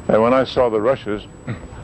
And when I saw the rushes,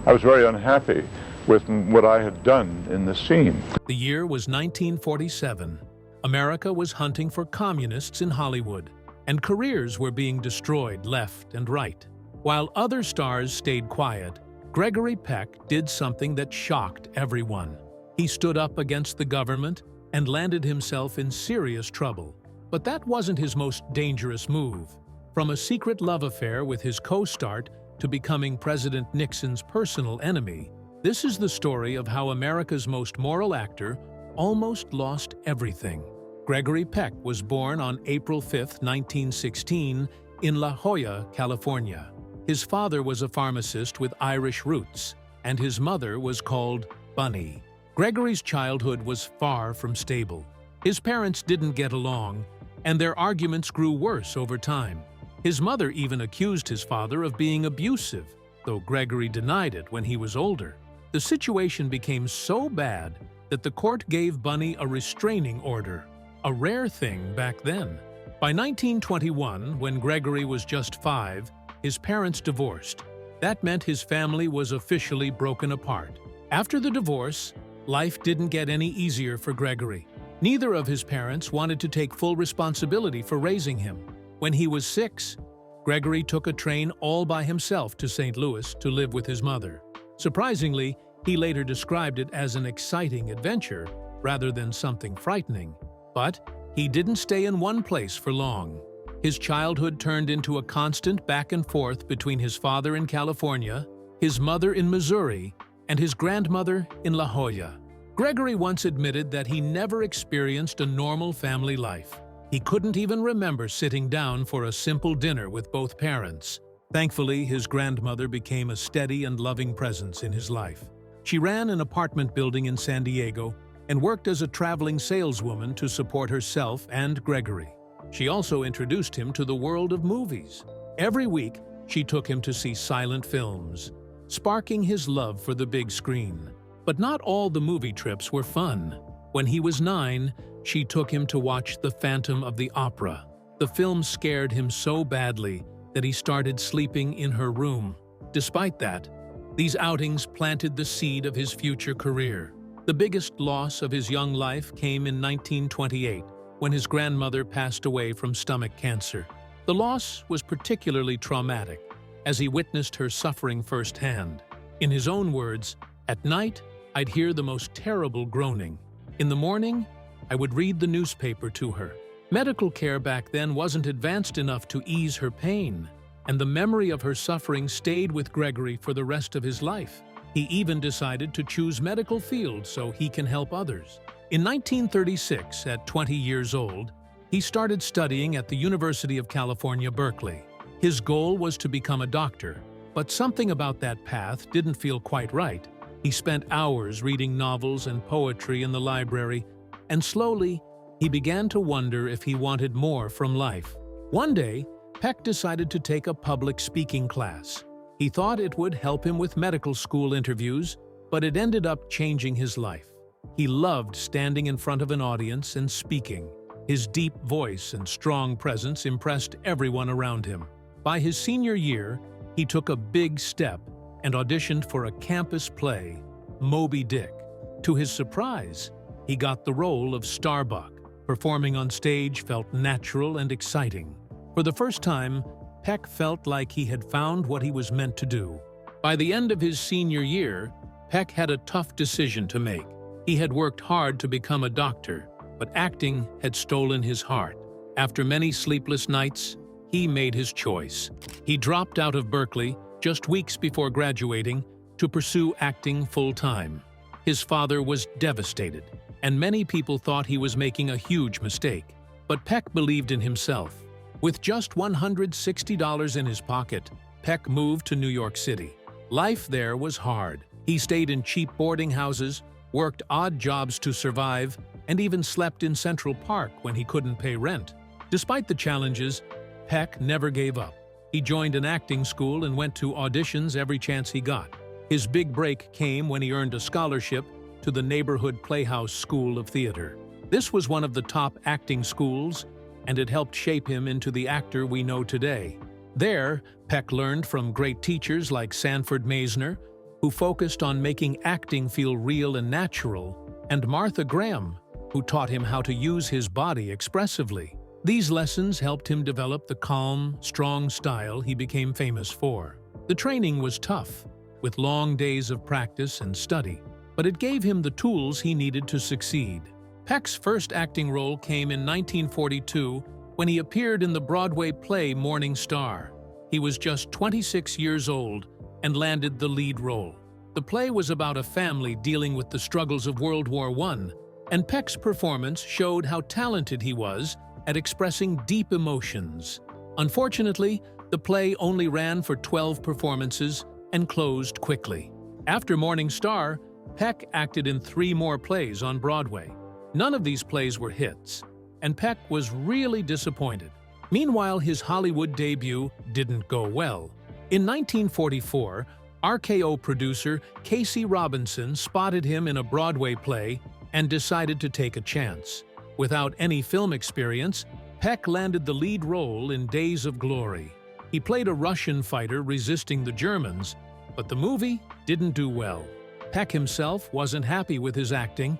I was very unhappy with what I had done in the scene. The year was 1947. America was hunting for communists in Hollywood, and careers were being destroyed left and right. While other stars stayed quiet, Gregory Peck did something that shocked everyone. He stood up against the government and landed himself in serious trouble. But that wasn't his most dangerous move. From a secret love affair with his co-star to becoming President Nixon's personal enemy, this is the story of how America's most moral actor almost lost everything. Gregory Peck was born on April 5, 1916, in La Jolla, California. His father was a pharmacist with Irish roots, and his mother was called Bunny. Gregory's childhood was far from stable. His parents didn't get along, and their arguments grew worse over time. His mother even accused his father of being abusive, though Gregory denied it when he was older. The situation became so bad that the court gave Bunny a restraining order, a rare thing back then. By 1921, when Gregory was just 5, his parents divorced. That meant his family was officially broken apart. After the divorce, life didn't get any easier for Gregory. Neither of his parents wanted to take full responsibility for raising him. When he was 6, Gregory took a train all by himself to St. Louis to live with his mother. Surprisingly, he later described it as an exciting adventure rather than something frightening. But he didn't stay in one place for long. His childhood turned into a constant back and forth between his father in California, his mother in Missouri, and his grandmother in La Jolla. Gregory once admitted that he never experienced a normal family life. He couldn't even remember sitting down for a simple dinner with both parents. Thankfully, his grandmother became a steady and loving presence in his life. She ran an apartment building in San Diego and worked as a traveling saleswoman to support herself and Gregory. She also introduced him to the world of movies. Every week, she took him to see silent films, sparking his love for the big screen. But not all the movie trips were fun. When he was 9, she took him to watch The Phantom of the Opera. The film scared him so badly that he started sleeping in her room. Despite that, these outings planted the seed of his future career. The biggest loss of his young life came in 1928, when his grandmother passed away from stomach cancer. The loss was particularly traumatic, as he witnessed her suffering firsthand. In his own words, "At night, I'd hear the most terrible groaning. In the morning, I would read the newspaper to her." Medical care back then wasn't advanced enough to ease her pain, and the memory of her suffering stayed with Gregory for the rest of his life. He even decided to choose medical field so he can help others. In 1936, at 20 years old, he started studying at the University of California, Berkeley. His goal was to become a doctor, but something about that path didn't feel quite right. He spent hours reading novels and poetry in the library, and slowly, he began to wonder if he wanted more from life. One day, Peck decided to take a public speaking class. He thought it would help him with medical school interviews, but it ended up changing his life. He loved standing in front of an audience and speaking. His deep voice and strong presence impressed everyone around him. By his senior year, he took a big step and auditioned for a campus play, Moby Dick. To his surprise, he got the role of Starbuck. Performing on stage felt natural and exciting. For the first time, Peck felt like he had found what he was meant to do. By the end of his senior year, Peck had a tough decision to make. He had worked hard to become a doctor, but acting had stolen his heart. After many sleepless nights, he made his choice. He dropped out of Berkeley just weeks before graduating to pursue acting full-time. His father was devastated, and many people thought he was making a huge mistake. But Peck believed in himself. With just $160 in his pocket, Peck moved to New York City. Life there was hard. He stayed in cheap boarding houses, worked odd jobs to survive, and even slept in Central Park when he couldn't pay rent. Despite the challenges, Peck never gave up. He joined an acting school and went to auditions every chance he got. His big break came when he earned a scholarship to the neighborhood Playhouse School of Theater. This was one of the top acting schools, and it helped shape him into the actor we know today. There, Peck learned from great teachers like Sanford Meisner, who focused on making acting feel real and natural, and Martha Graham, who taught him how to use his body expressively. These lessons helped him develop the calm, strong style he became famous for. The training was tough, with long days of practice and study, but it gave him the tools he needed to succeed. Peck's first acting role came in 1942 when he appeared in the Broadway play Morning Star. He was just 26 years old and landed the lead role. The play was about a family dealing with the struggles of World War I, and Peck's performance showed how talented he was at expressing deep emotions. Unfortunately, the play only ran for 12 performances and closed quickly. After Morning Star, Peck acted in 3 more plays on Broadway. None of these plays were hits, and Peck was really disappointed. Meanwhile, his Hollywood debut didn't go well. In 1944, RKO producer Casey Robinson spotted him in a Broadway play and decided to take a chance. Without any film experience, Peck landed the lead role in Days of Glory. He played a Russian fighter resisting the Germans, but the movie didn't do well. Peck himself wasn't happy with his acting.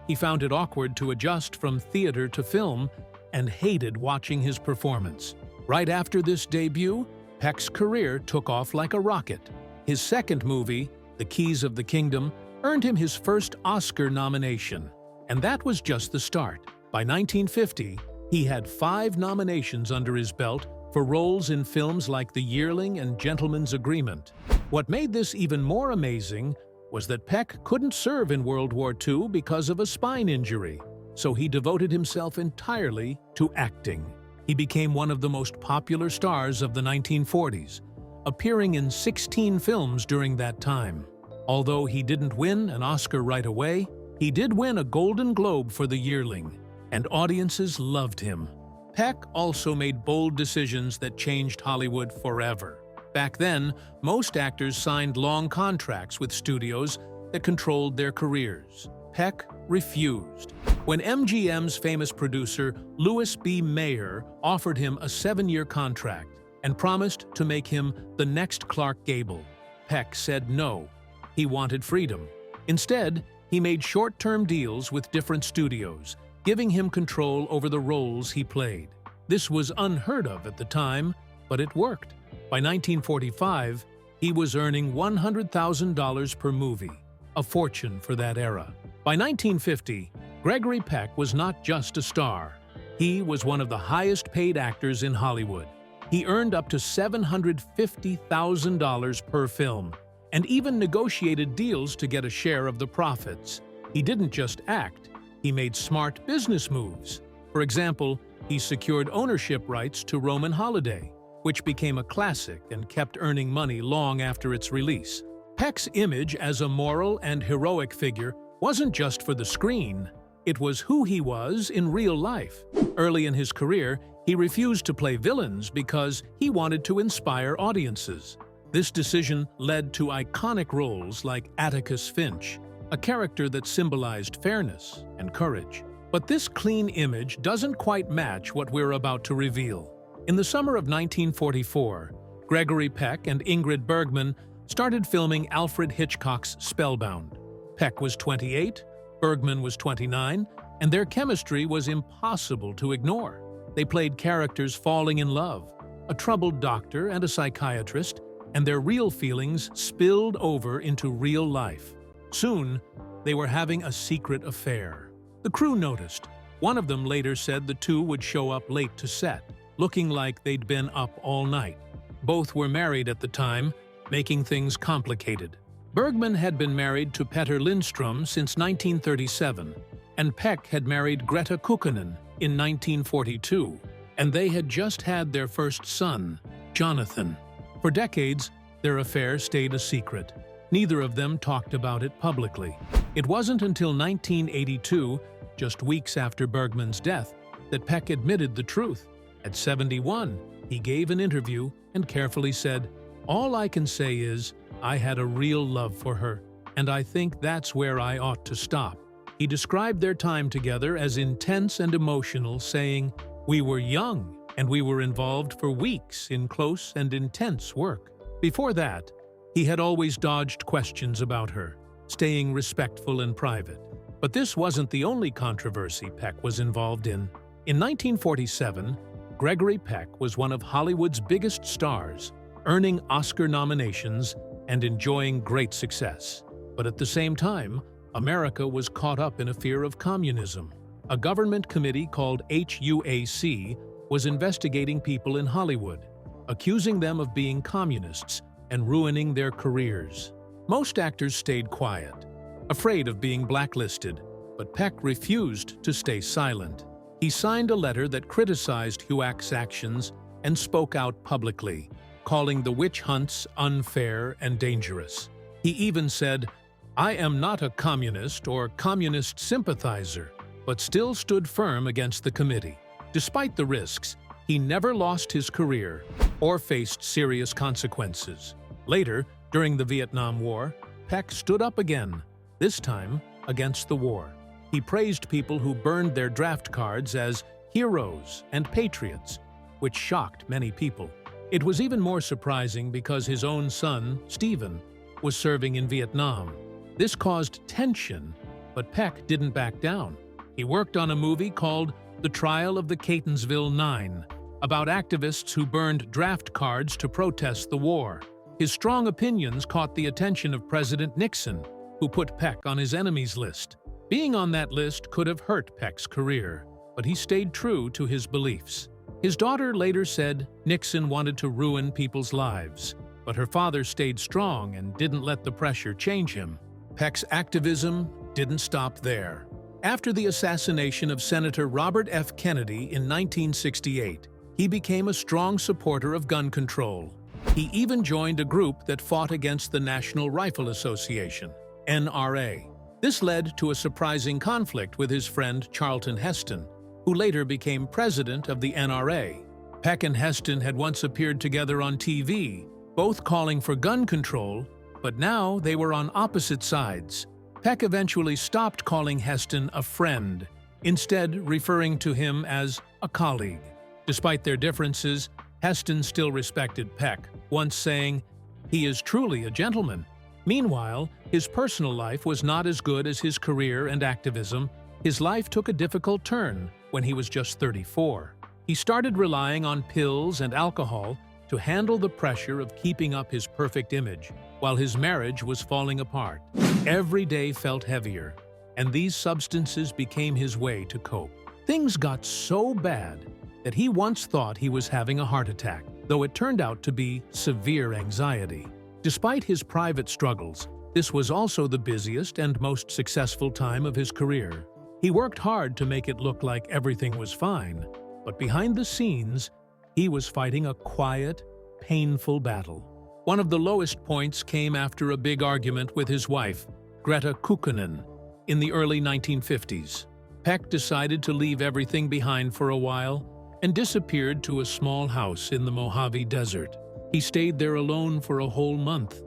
He found it awkward to adjust from theater to film and hated watching his performance. Right after this debut, Peck's career took off like a rocket. His second movie, The Keys of the Kingdom, earned him his first Oscar nomination. And that was just the start. By 1950, he had 5 nominations under his belt for roles in films like The Yearling and Gentleman's Agreement. What made this even more amazing was that Peck couldn't serve in World War II because of a spine injury, so he devoted himself entirely to acting. He became one of the most popular stars of the 1940s, appearing in 16 films during that time. Although he didn't win an Oscar right away, he did win a Golden Globe for The Yearling, and audiences loved him. Peck also made bold decisions that changed Hollywood forever. Back then, most actors signed long contracts with studios that controlled their careers. Peck refused. When MGM's famous producer Louis B. Mayer offered him a 7-year contract and promised to make him the next Clark Gable, Peck said no. He wanted freedom. Instead, he made short-term deals with different studios, giving him control over the roles he played. This was unheard of at the time, but it worked. By 1945, he was earning $100,000 per movie, a fortune for that era. By 1950, Gregory Peck was not just a star. He was one of the highest-paid actors in Hollywood. He earned up to $750,000 per film, and even negotiated deals to get a share of the profits. He didn't just act, he made smart business moves. For example, he secured ownership rights to Roman Holiday, which became a classic and kept earning money long after its release. Peck's image as a moral and heroic figure wasn't just for the screen, it was who he was in real life. Early in his career, he refused to play villains because he wanted to inspire audiences. This decision led to iconic roles like Atticus Finch, a character that symbolized fairness and courage. But this clean image doesn't quite match what we're about to reveal. In the summer of 1944, Gregory Peck and Ingrid Bergman started filming Alfred Hitchcock's Spellbound. Peck was 28, Bergman was 29, and their chemistry was impossible to ignore. They played characters falling in love, a troubled doctor and a psychiatrist, and their real feelings spilled over into real life. Soon, they were having a secret affair. The crew noticed. One of them later said the two would show up late to set, looking like they'd been up all night. Both were married at the time, making things complicated. Bergman had been married to Petter Lindstrom since 1937, and Peck had married Greta Kukkonen in 1942, and they had just had their first son, Jonathan. For decades, their affair stayed a secret. Neither of them talked about it publicly. It wasn't until 1982, just weeks after Bergman's death, that Peck admitted the truth. At 71, he gave an interview and carefully said, "All I can say is, I had a real love for her, and I think that's where I ought to stop." He described their time together as intense and emotional, saying, "We were young, and we were involved for weeks in close and intense work. Before that, he had always dodged questions about her, staying respectful and private. But this wasn't the only controversy Peck was involved in. In 1947, Gregory Peck was one of Hollywood's biggest stars, earning Oscar nominations and enjoying great success. But at the same time, America was caught up in a fear of communism. A government committee called HUAC was investigating people in Hollywood, accusing them of being communists and ruining their careers. Most actors stayed quiet, afraid of being blacklisted, but Peck refused to stay silent. He signed a letter that criticized HUAC's actions and spoke out publicly, calling the witch hunts unfair and dangerous. He even said, "I am not a communist or communist sympathizer," but still stood firm against the committee. Despite the risks, he never lost his career or faced serious consequences. Later, during the Vietnam War, Peck stood up again, this time against the war. He praised people who burned their draft cards as heroes and patriots, which shocked many people. It was even more surprising because his own son, Stephen, was serving in Vietnam. This caused tension, but Peck didn't back down. He worked on a movie called The Trial of the Catonsville Nine, about activists who burned draft cards to protest the war. His strong opinions caught the attention of President Nixon, who put Peck on his enemies list. Being on that list could have hurt Peck's career, but he stayed true to his beliefs. His daughter later said Nixon wanted to ruin people's lives, but her father stayed strong and didn't let the pressure change him. Peck's activism didn't stop there. After the assassination of Senator Robert F. Kennedy in 1968, he became a strong supporter of gun control. He even joined a group that fought against the National Rifle Association, NRA. This led to a surprising conflict with his friend Charlton Heston, who later became president of the NRA. Peck and Heston had once appeared together on TV, both calling for gun control, but now they were on opposite sides. Peck eventually stopped calling Heston a friend, instead referring to him as a colleague. Despite their differences, Heston still respected Peck, once saying, "He is truly a gentleman." Meanwhile, his personal life was not as good as his career and activism. His life took a difficult turn when he was just 34. He started relying on pills and alcohol to handle the pressure of keeping up his perfect image, while his marriage was falling apart. Every day felt heavier, and these substances became his way to cope. Things got so bad that he once thought he was having a heart attack, though it turned out to be severe anxiety. Despite his private struggles, this was also the busiest and most successful time of his career. He worked hard to make it look like everything was fine, but behind the scenes, he was fighting a quiet, painful battle. One of the lowest points came after a big argument with his wife, Greta Kukkonen, in the early 1950s. Peck decided to leave everything behind for a while and disappeared to a small house in the Mojave Desert. He stayed there alone for a whole month,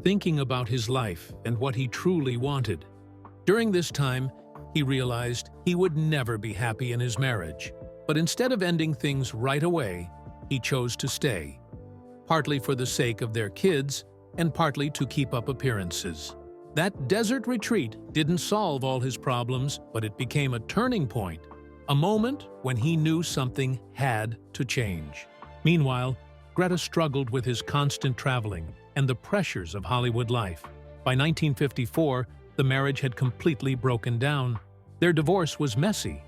thinking about his life and what he truly wanted. During this time, he realized he would never be happy in his marriage. But instead of ending things right away, he chose to stay, partly for the sake of their kids and partly to keep up appearances. That desert retreat didn't solve all his problems, but it became a turning point, a moment when he knew something had to change. Meanwhile, Greta struggled with his constant traveling and the pressures of Hollywood life. By 1954, the marriage had completely broken down. Their divorce was messy,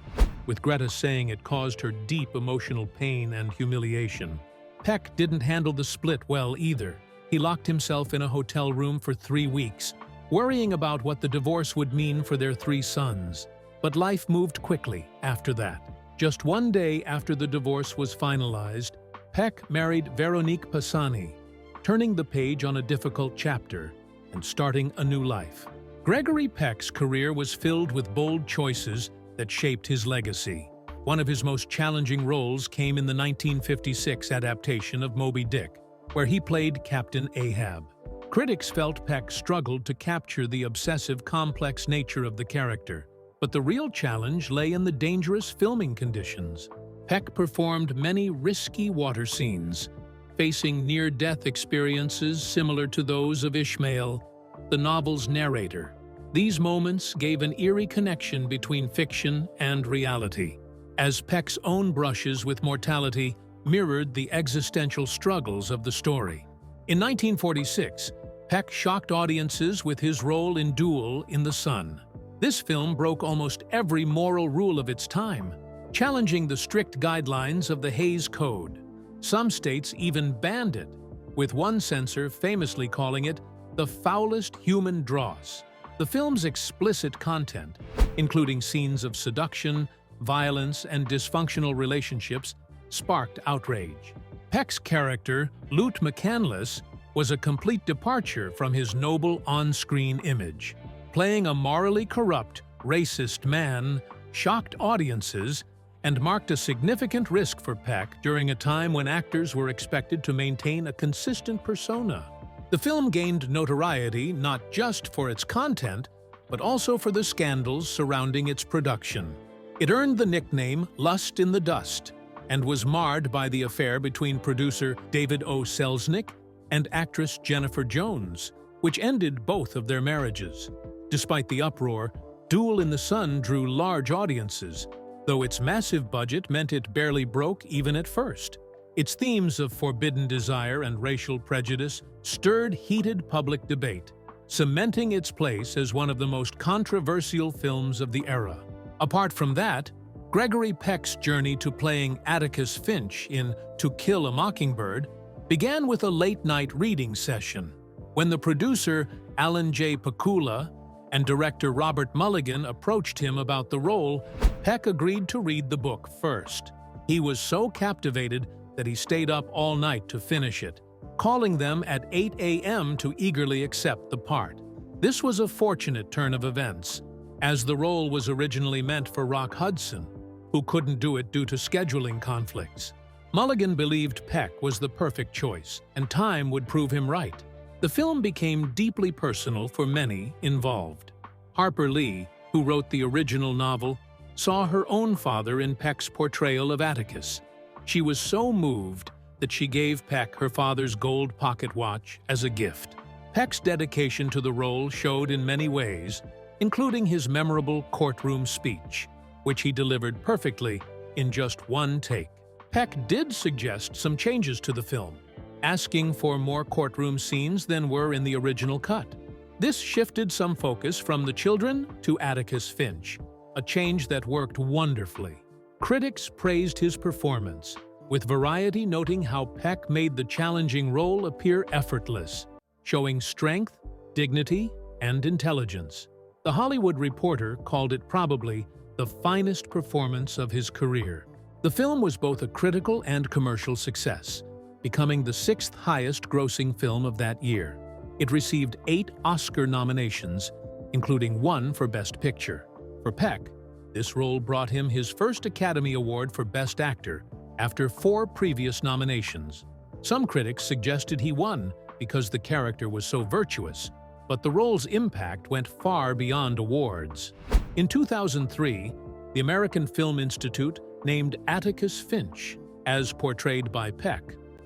with Greta saying it caused her deep emotional pain and humiliation. Peck didn't handle the split well either. He locked himself in a hotel room for 3 weeks, worrying about what the divorce would mean for their 3 sons. But life moved quickly after that. Just one day after the divorce was finalized, Peck married Veronique Pisani, turning the page on a difficult chapter and starting a new life. Gregory Peck's career was filled with bold choices that shaped his legacy. One of his most challenging roles came in the 1956 adaptation of Moby Dick, where he played Captain Ahab. Critics felt Peck struggled to capture the obsessive, complex nature of the character, but the real challenge lay in the dangerous filming conditions. Peck performed many risky water scenes, facing near-death experiences similar to those of Ishmael, the novel's narrator. These moments gave an eerie connection between fiction and reality, as Peck's own brushes with mortality mirrored the existential struggles of the story. In 1946, Peck shocked audiences with his role in Duel in the Sun. This film broke almost every moral rule of its time, challenging the strict guidelines of the Hays Code. Some states even banned it, with one censor famously calling it the foulest human dross. The film's explicit content, including scenes of seduction, violence, and dysfunctional relationships, sparked outrage. Peck's character, Lute McCandless, was a complete departure from his noble on-screen image. Playing a morally corrupt, racist man shocked audiences and marked a significant risk for Peck during a time when actors were expected to maintain a consistent persona. The film gained notoriety not just for its content, but also for the scandals surrounding its production. It earned the nickname Lust in the Dust and was marred by the affair between producer David O. Selznick and actress Jennifer Jones, which ended both of their marriages. Despite the uproar, Duel in the Sun drew large audiences, though its massive budget meant it barely broke even at first. Its themes of forbidden desire and racial prejudice stirred heated public debate, cementing its place as one of the most controversial films of the era. Apart from that, Gregory Peck's journey to playing Atticus Finch in To Kill a Mockingbird began with a late-night reading session. When the producer, Alan J. Pakula, and director Robert Mulligan approached him about the role, Peck agreed to read the book first. He was so captivated that he stayed up all night to finish it, calling them at 8 a.m. to eagerly accept the part. This was a fortunate turn of events, as the role was originally meant for Rock Hudson, who couldn't do it due to scheduling conflicts. Mulligan believed Peck was the perfect choice, and time would prove him right. The film became deeply personal for many involved. Harper Lee, who wrote the original novel, saw her own father in Peck's portrayal of Atticus. She was so moved that she gave Peck her father's gold pocket watch as a gift. Peck's dedication to the role showed in many ways, including his memorable courtroom speech, which he delivered perfectly in just one take. Peck did suggest some changes to the film, asking for more courtroom scenes than were in the original cut. This shifted some focus from the children to Atticus Finch, a change that worked wonderfully. Critics praised his performance, with Variety noting how Peck made the challenging role appear effortless, showing strength, dignity, and intelligence. The Hollywood Reporter called it probably the finest performance of his career. The film was both a critical and commercial success, becoming the sixth highest-grossing film of that year. It received 8 Oscar nominations, including 1 for Best Picture. For Peck, this role brought him his first Academy Award for Best Actor after 4 previous nominations. Some critics suggested he won because the character was so virtuous, but the role's impact went far beyond awards. In 2003, the American Film Institute named Atticus Finch, as portrayed by Peck,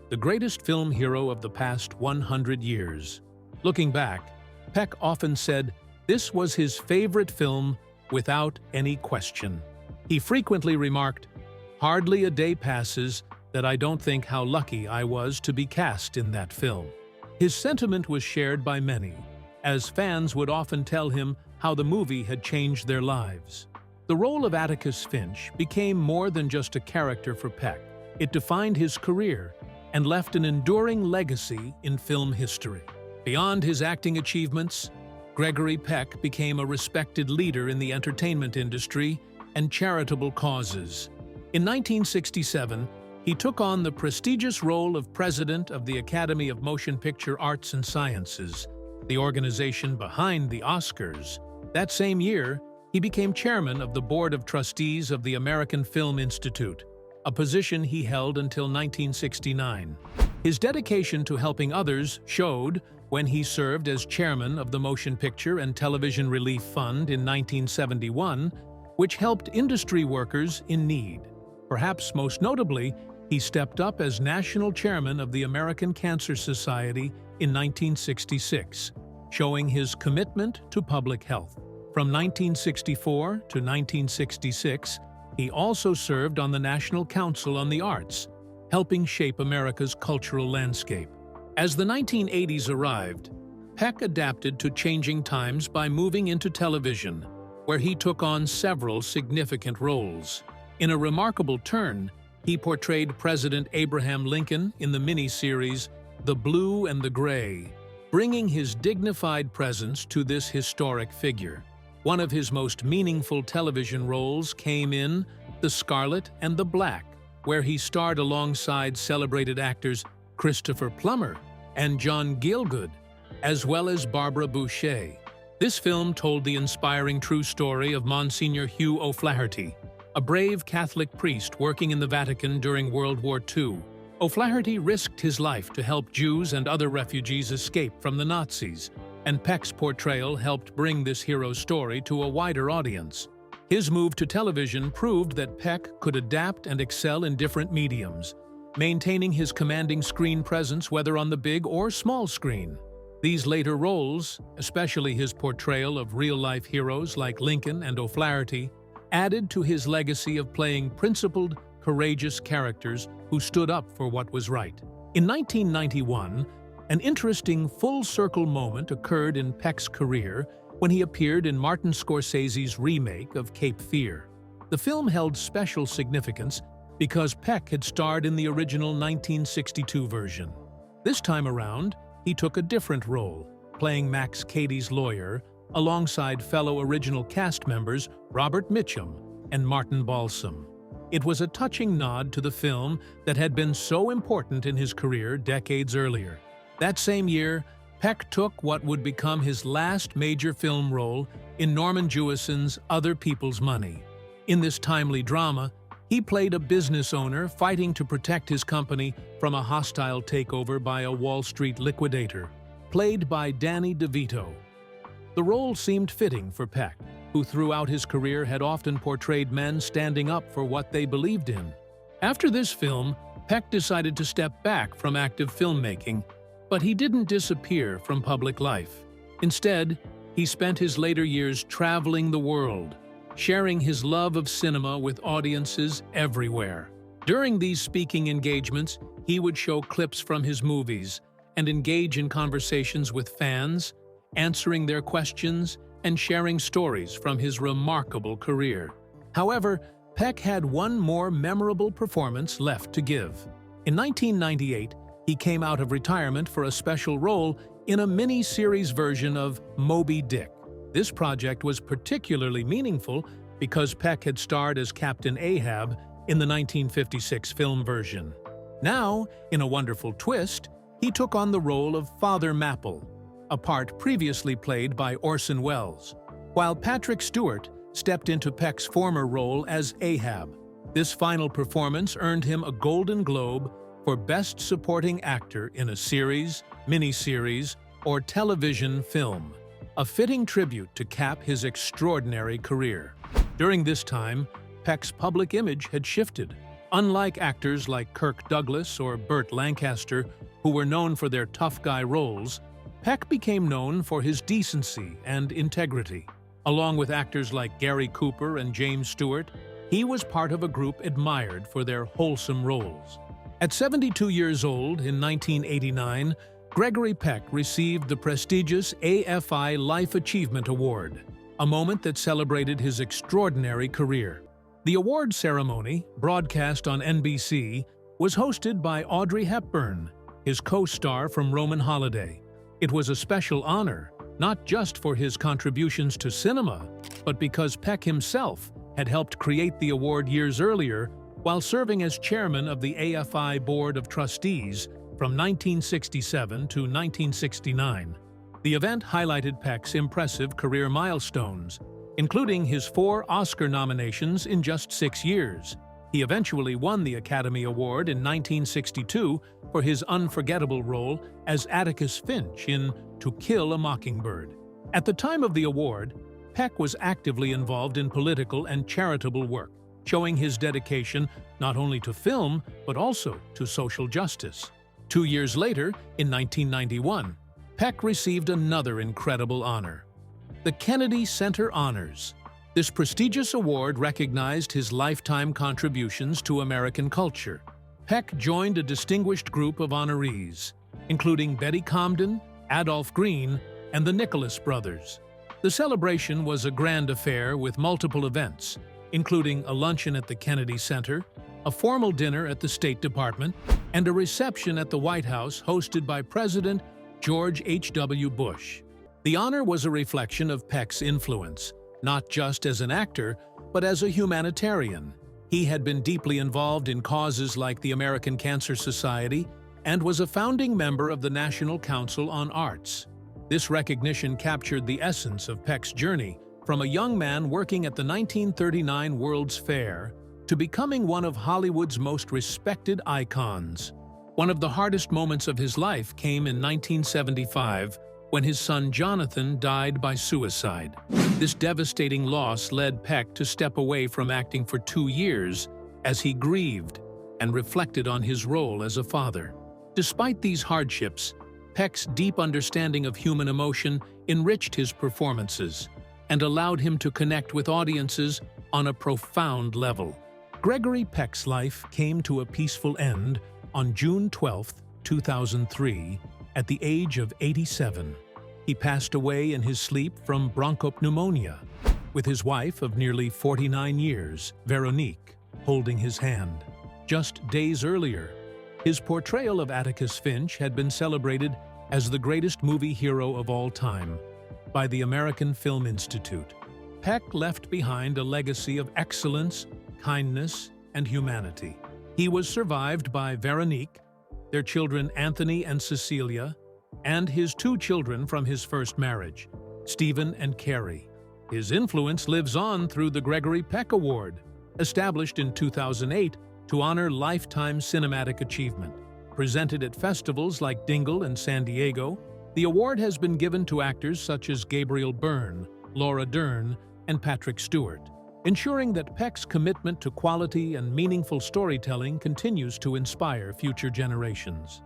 the greatest film hero of the past 100 years. Looking back, Peck often said this was his favorite film without any question. He frequently remarked, "Hardly a day passes that I don't think how lucky I was to be cast in that film." His sentiment was shared by many, as fans would often tell him how the movie had changed their lives. The role of Atticus Finch became more than just a character for Peck. It defined his career and left an enduring legacy in film history. Beyond his acting achievements, Gregory Peck became a respected leader in the entertainment industry and charitable causes. In 1967, he took on the prestigious role of President of the Academy of Motion Picture Arts and Sciences, the organization behind the Oscars. That same year, he became chairman of the Board of Trustees of the American Film Institute, a position he held until 1969. His dedication to helping others showed when he served as chairman of the Motion Picture and Television Relief Fund in 1971, which helped industry workers in need. Perhaps most notably, he stepped up as national chairman of the American Cancer Society in 1966, showing his commitment to public health. From 1964 to 1966, he also served on the National Council on the Arts, helping shape America's cultural landscape. As the 1980s arrived, Peck adapted to changing times by moving into television, where he took on several significant roles. In a remarkable turn, he portrayed President Abraham Lincoln in the miniseries The Blue and the Gray, bringing his dignified presence to this historic figure. One of his most meaningful television roles came in The Scarlet and the Black, where he starred alongside celebrated actors Christopher Plummer and John Gielgud, as well as Barbara Boucher. This film told the inspiring true story of Monsignor Hugh O'Flaherty, a brave Catholic priest working in the Vatican during World War II. O'Flaherty risked his life to help Jews and other refugees escape from the Nazis, and Peck's portrayal helped bring this hero's story to a wider audience. His move to television proved that Peck could adapt and excel in different mediums, maintaining his commanding screen presence whether on the big or small screen. These later roles, especially his portrayal of real-life heroes like Lincoln and O'Flaherty, added to his legacy of playing principled, courageous characters who stood up for what was right. In 1991, an interesting full-circle moment occurred in Peck's career when he appeared in Martin Scorsese's remake of Cape Fear. The film held special significance because Peck had starred in the original 1962 version. This time around, he took a different role, playing Max Cady's lawyer, alongside fellow original cast members Robert Mitchum and Martin Balsam. It was a touching nod to the film that had been so important in his career decades earlier. That same year, Peck took what would become his last major film role in Norman Jewison's Other People's Money. In this timely drama, he played a business owner fighting to protect his company from a hostile takeover by a Wall Street liquidator, played by Danny DeVito. The role seemed fitting for Peck, who throughout his career had often portrayed men standing up for what they believed in. After this film, Peck decided to step back from active filmmaking, but he didn't disappear from public life. Instead, he spent his later years traveling the world, sharing his love of cinema with audiences everywhere. During these speaking engagements, he would show clips from his movies and engage in conversations with fans, answering their questions and sharing stories from his remarkable career. However, Peck had one more memorable performance left to give. In 1998, he came out of retirement for a special role in a mini-series version of Moby Dick. This project was particularly meaningful because Peck had starred as Captain Ahab in the 1956 film version. Now, in a wonderful twist, he took on the role of Father Mapple, a part previously played by Orson Welles, while Patrick Stewart stepped into Peck's former role as Ahab. This final performance earned him a Golden Globe for Best Supporting Actor in a Series, Miniseries, or Television Film, a fitting tribute to cap his extraordinary career. During this time, Peck's public image had shifted. Unlike actors like Kirk Douglas or Burt Lancaster, who were known for their tough guy roles, Peck became known for his decency and integrity. Along with actors like Gary Cooper and James Stewart, he was part of a group admired for their wholesome roles. At 72 years old in 1989, Gregory Peck received the prestigious AFI Life Achievement Award, a moment that celebrated his extraordinary career. The award ceremony, broadcast on NBC, was hosted by Audrey Hepburn, his co-star from Roman Holiday. It was a special honor, not just for his contributions to cinema, but because Peck himself had helped create the award years earlier while serving as chairman of the AFI Board of Trustees from 1967 to 1969. The event highlighted Peck's impressive career milestones, including his 4 Oscar nominations in just 6 years. He eventually won the Academy Award in 1962 for his unforgettable role as Atticus Finch in To Kill a Mockingbird. At the time of the award, Peck was actively involved in political and charitable work. showing his dedication not only to film, but also to social justice. 2 years later, in 1991, Peck received another incredible honor, the Kennedy Center Honors. This prestigious award recognized his lifetime contributions to American culture. Peck joined a distinguished group of honorees, including Betty Comden, Adolph Green, and the Nicholas brothers. The celebration was a grand affair with multiple events, including a luncheon at the Kennedy Center, a formal dinner at the State Department, and a reception at the White House hosted by President George H.W. Bush. The honor was a reflection of Peck's influence, not just as an actor, but as a humanitarian. He had been deeply involved in causes like the American Cancer Society and was a founding member of the National Council on Arts. This recognition captured the essence of Peck's journey, from a young man working at the 1939 World's Fair to becoming one of Hollywood's most respected icons. One of the hardest moments of his life came in 1975 when his son Jonathan died by suicide. This devastating loss led Peck to step away from acting for 2 years as he grieved and reflected on his role as a father. Despite these hardships, Peck's deep understanding of human emotion enriched his performances and allowed him to connect with audiences on a profound level. Gregory Peck's life came to a peaceful end on June 12, 2003, at the age of 87. He passed away in his sleep from bronchopneumonia, with his wife of nearly 49 years, Veronique, holding his hand. Just days earlier, his portrayal of Atticus Finch had been celebrated as the greatest movie hero of all time by the American Film Institute. Peck left behind a legacy of excellence, kindness, and humanity. He was survived by Veronique, their children Anthony and Cecilia, and his 2 children from his first marriage, Stephen and Carrie. His influence lives on through the Gregory Peck Award, established in 2008 to honor lifetime cinematic achievement. Presented at festivals like Dingle and San Diego, the award has been given to actors such as Gabriel Byrne, Laura Dern, and Patrick Stewart, ensuring that Peck's commitment to quality and meaningful storytelling continues to inspire future generations.